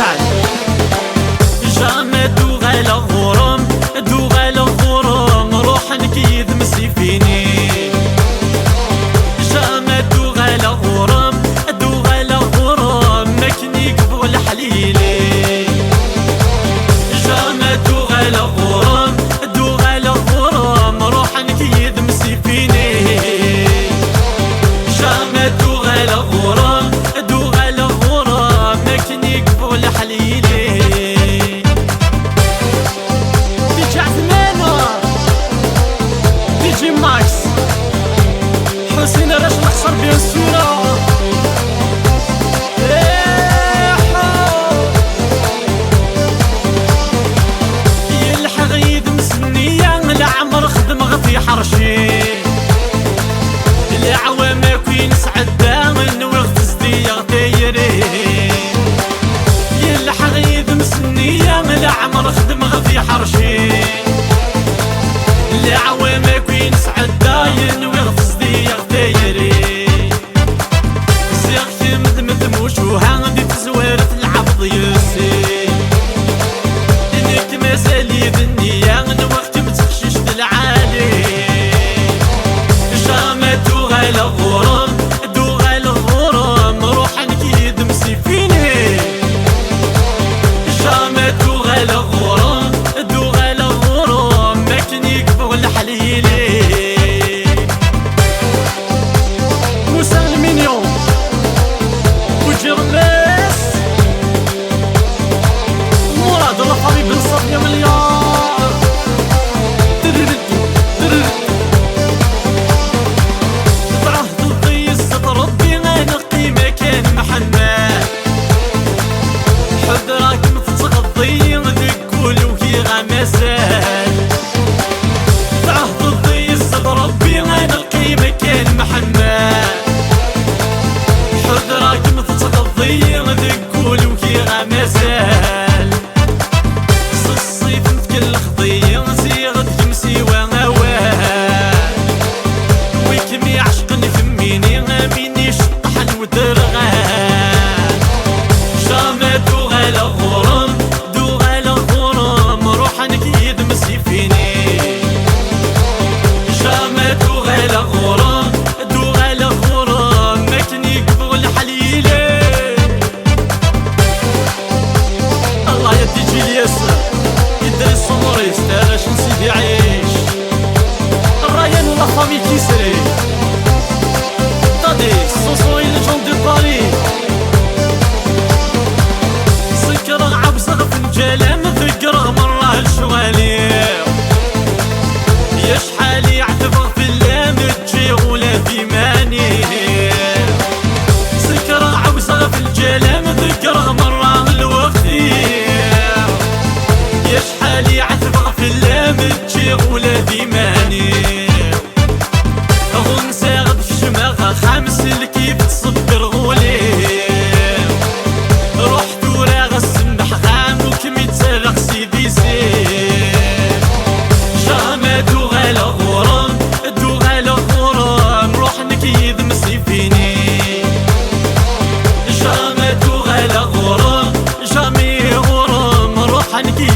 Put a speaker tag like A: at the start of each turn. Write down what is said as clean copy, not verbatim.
A: سعد. جامد وغلا غرام دوغلا غرام روح نكيد مسيفيني. جامد وغلا غرام دوغلا غرام مكني قبول حليلي. جامد وغلا غرام دوغلا غرام روح نكيد مسيفيني. جامد وغلا غرام دوغلا غرام مكني قبول حليلي. ماكس حسين راش نخسر بين الصورة. يلحق يد مسنية العمر خدم غفي حرشي. العوامة كوين سعدة نوغ تزدية غتايري. يلحق يد مسنية العمر خدم غفي حرشي. العوامة كوين سعدة ينوغ فزدي غتايري. زيغ كمدمد موجوها دي تزوارت العبد يسي. انك مازالي بالنية نوغ تمتخشش العالي. جامد وغلا غرام دوغلا غرام روح نكيد مسيفيني. جامد وغلا غرام دوغلا غرام مكني قبول حليلي. موسى المينيون وجرماس مراد الحبيب بن صبيا مليار. بعهد الضيس ربي غنقي مكان محمد. حضرك مفتغضي ذكول وكي غمسان. بعهد الضيس ربي غنلقي مكان محمد. حضرك مفتغضي ذكول وكي غمسان. الصيف نتكل خضي زيغد يمسي وغوان. ويكم يعشقني فميني غاميني شطحن ودرغان. جامد وغلا غرام دوغلا غرام روح نكيد مسيفيني. جامد وغلا غرام دوغلا غرام مكني قبول حليلي. الله يدي جيلياس يدري الصموريس تاغاش نسيدي عيش. الريان ولا فامي كيسري طادي الصوصو إلى جون دي باري. سكر عبزغ فنجالة مذكر مرة الشوالي. يا شحالي عتبغ في اللام تجي ولا في ماني. سكر عبزغ في الجالة مذكر مرة الوقتي. يا شحالي عتبغ في اللام تجي ولا في ماني. غنسى غد في شماغ خامس الكيف تصبر غولي. رحت وراغ السمح غام وكمي تسرق سيدي زين. جامد وغلا غرام دوغلا غرام روح نكيد مسيفيني. جامد وغلا غرام جامي غرام روح نكيد